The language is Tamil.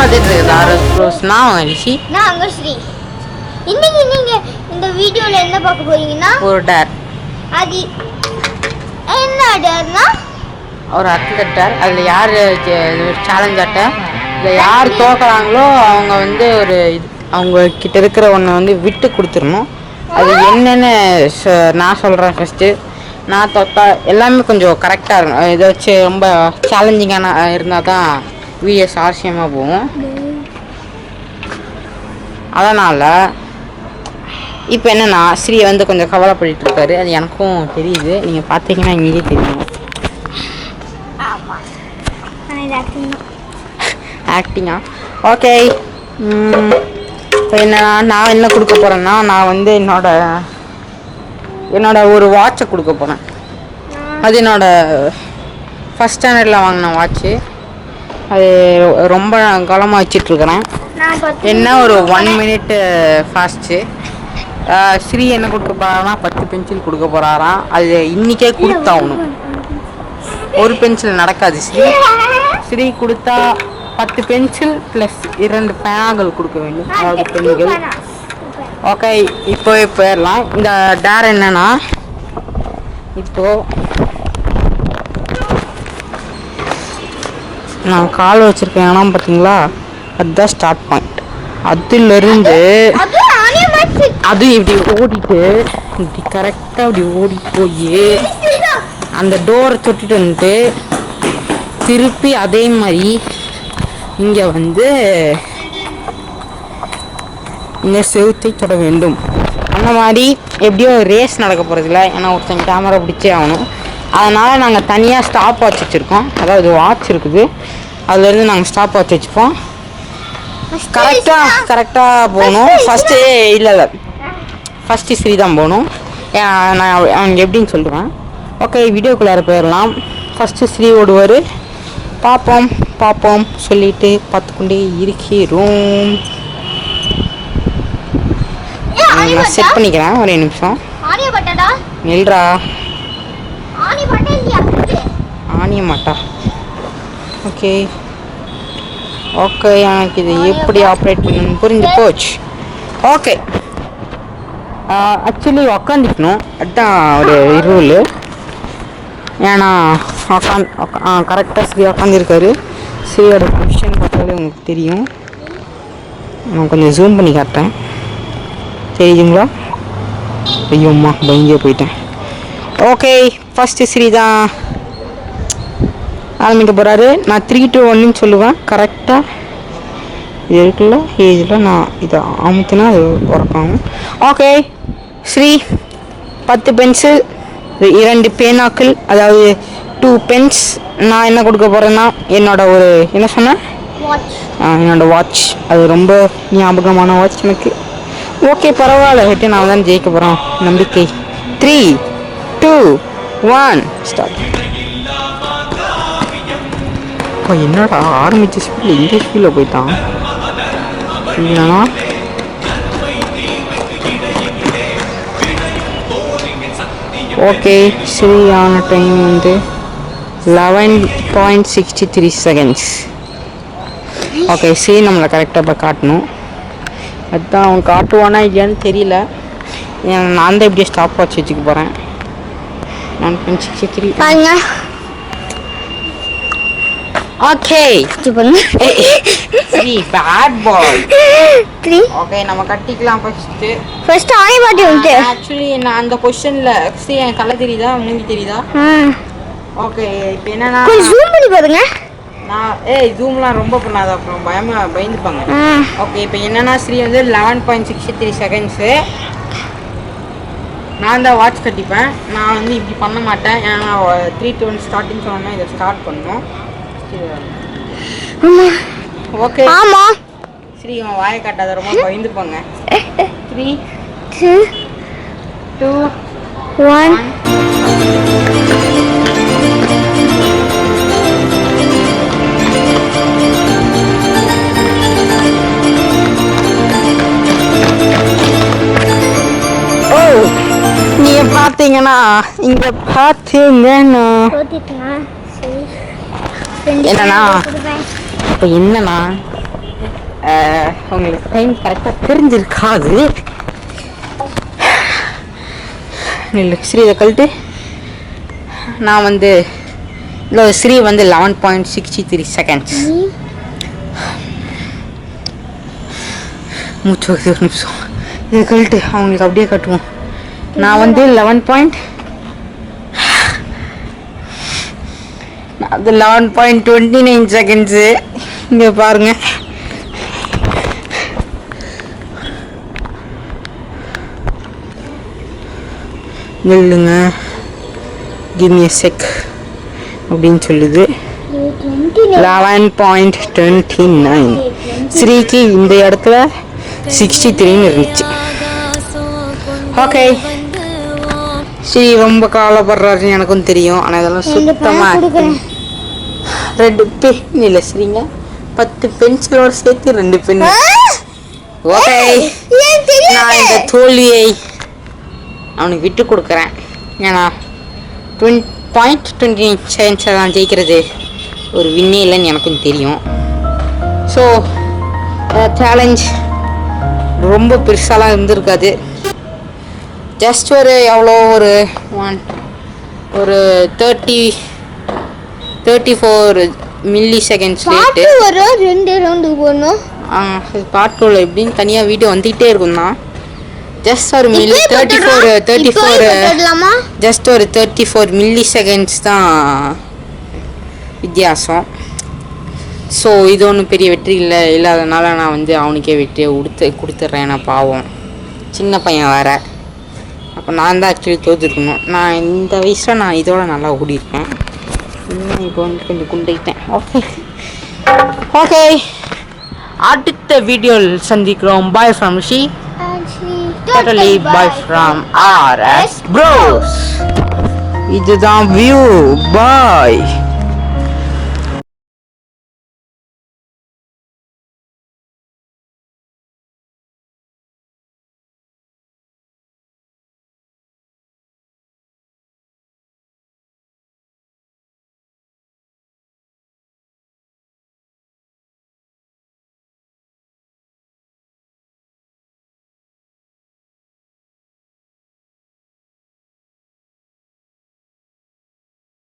பார்த்துட்டு இருக்குது நான் ரிஷி. நான் அங்கஸ்ரீ. இன்னைக்கு நீங்க இந்த வீடியோல என்ன பார்க்க போறீங்கன்னா ஒரு டேர். அது என்ன டேர்னா ஒரு அத்லெட் டேர். அதில் யார் சேலஞ்ச் ஆட்ட இதில் யார் தோக்குறாங்களோ அவங்க வந்து ஒரு அவங்க கிட்ட இருக்கிற ஒன்று வந்து விட்டு கொடுத்துடணும். அது என்னென்னு நான் சொல்கிறேன். ஃபஸ்ட்டு நான் தோத்தா எல்லாமே கொஞ்சம் கரெக்டாக இருக்கும். ஏதாச்சும் ரொம்ப சேலஞ்சிங்கான இருந்தால் தான் வீடியோ சாட்சியமாக போகும். அதனால் இப்போ என்னென்னா ஸ்ரீ வந்து கொஞ்சம் கவலைப்பட்டு இருக்காரு. அது எனக்கும் தெரியுது. நீங்கள் பார்த்தீங்கன்னா இங்கே தெரியும். ஆக்டிங்கா? ஓகே. இப்போ என்னன்னா நான் என்ன கொடுக்க போகிறேன்னா நான் வந்து என்னோட ஒரு வாட்சை கொடுக்க போகிறேன். அது என்னோட ஃபஸ்ட் ஸ்டாண்டர்டில் வாங்கின வாட்ச்சு. அது ரொம்ப காலமாக வச்சிட்ருக்கிறேன். என்ன ஒரு 1 மினிட் ஃபாஸ்ட்டு. ஸ்ரீ என்ன கொடுக்க போகிறாருன்னா 10 பென்சில் கொடுக்க போகிறாராம். அது இன்றைக்கே கொடுத்தாகணும். ஒரு பென்சில் நடக்காது. ஸ்ரீ கொடுத்தா 10 பென்சில் ப்ளஸ் 2 பேனாக்கள் கொடுக்க வேண்டும். அதாவது பென்கள். ஓகே, இப்போ போயிடலாம். இந்த டேர் என்னன்னா இப்போது நான் கால் வச்சுருக்கேன். ஏன்னா பார்த்தீங்களா அதுதான் ஸ்டார்ட் பாயிண்ட். அதுலேருந்து அது இப்படி ஓடிட்டு இப்படி கரெக்டாக இப்படி ஓடி போய் அந்த டோரை தொட்டிட்டு வந்துட்டு திருப்பி அதே மாதிரி இங்கே வந்து இந்த செவுத்தை தொட வேண்டும். அந்த மாதிரி எப்படியோ ரேஸ் நடக்க போகிறதில்ல. ஏன்னா ஒருத்தங்க கேமரா பிடிச்சே ஆகணும். அதனால் நாங்கள் தனியாக ஸ்டாப் வாட்ச் வச்சுருக்கோம். அதாவது வாட்ச் இருக்குது, அதுலேருந்து நாங்கள் ஸ்டாப் வாட்ச் வச்சுப்போம். கரெக்டாக போகணும். ஃபஸ்ட்டு இல்லை ஃபஸ்ட்டு ஸ்ரீ தான் போகணும். நான் அவங்க எப்படின்னு சொல்லுவேன். ஓகே, வீடியோக்குள்ளார போயிடலாம். ஃபஸ்ட்டு ஸ்ரீ ஓடுவார். பார்ப்போம் சொல்லிட்டு பார்த்துக்கொண்டே இருக்கிறோம். நான் செட் பண்ணிக்கிறேன். ஒரே நிமிஷம் நெல்றா. ஆனிய மாட்டா. ஓகே, எனக்கு இது எப்படி ஆப்ரேட் பண்ணணும்னு புரிஞ்சு போச்சு. ஓகே, ஆக்சுவலி உக்காந்துக்கணும். அதுதான் ஒரு ரூலு. ஏன்னா கரெக்டாக ஸ்ரீ உக்காந்துருக்காரு. ஸ்ரீயோட பொசிஷன் பார்த்தாலே உங்களுக்கு தெரியும். நான் கொஞ்சம் ஜூம் பண்ணி காட்டுறேன். தெரியுதுங்களா? ஐயோம்மா பயந்தே போயிட்டேன். ஓகே, ஃபஸ்ட்டு ஸ்ரீ தான் ஆரம்பிக்க போகிறாரு. நான் 3, 2, 1 சொல்லுவேன். கரெக்டாக இது இருக்குல்ல ஏஜில் நான் இதை அமுத்தினா அது ஒர்க் ஆகும். ஓகே, ஸ்ரீ 10 பென்சில் 2 பேனாக்கள், அதாவது 2 பென்ஸ். நான் என்ன கொடுக்க போகிறேன்னா என்னோட ஒரு என்ன சொன்னேன் என்னோடய வாட்ச். அது ரொம்ப ஞாபகமான வாட்ச் எனக்கு. ஓகே, பரவாயில்ல. விட்டு நான் தான் ஜெயிக்க போகிறோம். நம்பிக்கை. 3, 2, 1 ஸ்டார்ட். இப்போ என்னடா ஆரம்பித்த ஸ்பீடில் இந்த ஸ்பீடில் போயிட்டான். இல்லைனா ஓகே, சரியான டைம் வந்து 11.63 செகண்ட்ஸ். ஓகே, சரி நம்மளை கரெக்டாக இப்போ காட்டணும். அதுதான் அவன் காட்டுவானா இல்லையான்னு தெரியல. நான் தான் இப்படியே ஸ்டாப் வாட்ச் வச்சுக்க போகிறேன். 9.63. ஓகே, சரி பேட் பாய் 3. ஓகே, நம்ம கட்டிக்கலாம். ஃபர்ஸ்ட் ஆனி பாட்டி வந்து ஆக்சுவலி நான் அந்த பொசிஷன்ல சரி என் தலை தெரியுதா மூஞ்சி தெரியுதா? ஓகே, இப்போ என்னன்னா கொஞ்சம் ஜூம் பண்ணி பாருங்க. நான் ஜூம்லாம் ரொம்ப பண்ணாத, அப்புறம் பயந்துப்பாங்க. ஓகே, இப்போ என்னன்னா ஸ்ரீ வந்து 11.63 செகண்ட்ஸு. நான் தான் வாட்ச் கட்டிப்பேன். நான் வந்து இப்படி பண்ண மாட்டேன். ஏன்னா 3, 2, 1 ஸ்டார்டிங் சொன்னோன்னா இதை ஸ்டார்ட் பண்ணணும். ஓகே, ஆமாம் ஸ்ரீ அவன் வாயை காட்டாத, ரொம்ப பயந்துப்பாங்க. 3, 2, 1. நீங்க பார்த்தீங்கன்னா இங்க பார்த்தீங்கன்னா என்னன்னா இப்போ என்னன்னா உங்களுக்கு டைம் கரெக்டாக தெரிஞ்சிருக்காது. இல்லை ஸ்ரீ இதை கழட்டு. நான் வந்து இல்லை ஸ்ரீ வந்து 11.63 செகண்ட்ஸ். மூச்சு வருது, ஒரு நிமிஷம். இதை கழட்டு, அவங்களுக்கு அப்படியே கட்டுவோம். நான் வந்து 11.29 செகண்ட்ஸு. இங்கே பாருங்க. நில்லுங்க, give me a sec அப்படின்னு சொல்லுது. 11.29. ஸ்ரீக்கு இந்த இடத்துல 63 இருந்துச்சு. ஓகே, ஸ்ரீ ரொம்ப கவலைப்படுறாருன்னு எனக்கும் தெரியும். ஆனால் இதெல்லாம் சுத்தமாக 2 பென் இல்லை ஸ்ரீங்க, 10 பென்சிலோட சேர்த்து 2 பென். ஓகே, நான் இந்த தோல்வியை அவனுக்கு விட்டு கொடுக்குறேன். ஏன்னா 20.29 செகண்ட்ஸில் நான் ஜெயிக்கிறது ஒரு வின்னே இல்லைன்னு எனக்கும் தெரியும். ஸோ சேலஞ்ச் ரொம்ப பெருசாலாம் இருந்திருக்காது. ஜஸ்ட் ஒரு எவ்வளோ ஒரு 34 மில்லி செகண்ட்ஸ் லேட்டு. ஒரு 2 ரவுண்டு போடணும். பார்ட் 2ல எப்படின்னு தனியாக வீடியோ வந்துக்கிட்டே இருக்கும் தான். ஜஸ்ட் ஒரு 34 மில்லி செகண்ட்ஸ் தான் வித்தியாசம். ஸோ இது ஒன்றும் பெரிய வெற்றி இல்லாதனால நான் வந்து அவனுக்கே வெற்றியை கொடுத்துட்றேன். நான் பாவம் சின்ன பையன் வேற. அப்போ நான் தான் ஆக்சுவலி தோற்றுருக்கணும். நான் இந்த வயசில் நான் இதோட நல்லா ஓடிருக்கேன். இப்போ வந்து கொஞ்சம் குண்டிக்கிட்டேன். ஓகே, அடுத்த வீடியோவில் சந்திக்கிறோம். Bye from Rishi. Totally bye from RS Bros. இதுதான் வியூ. பாய்.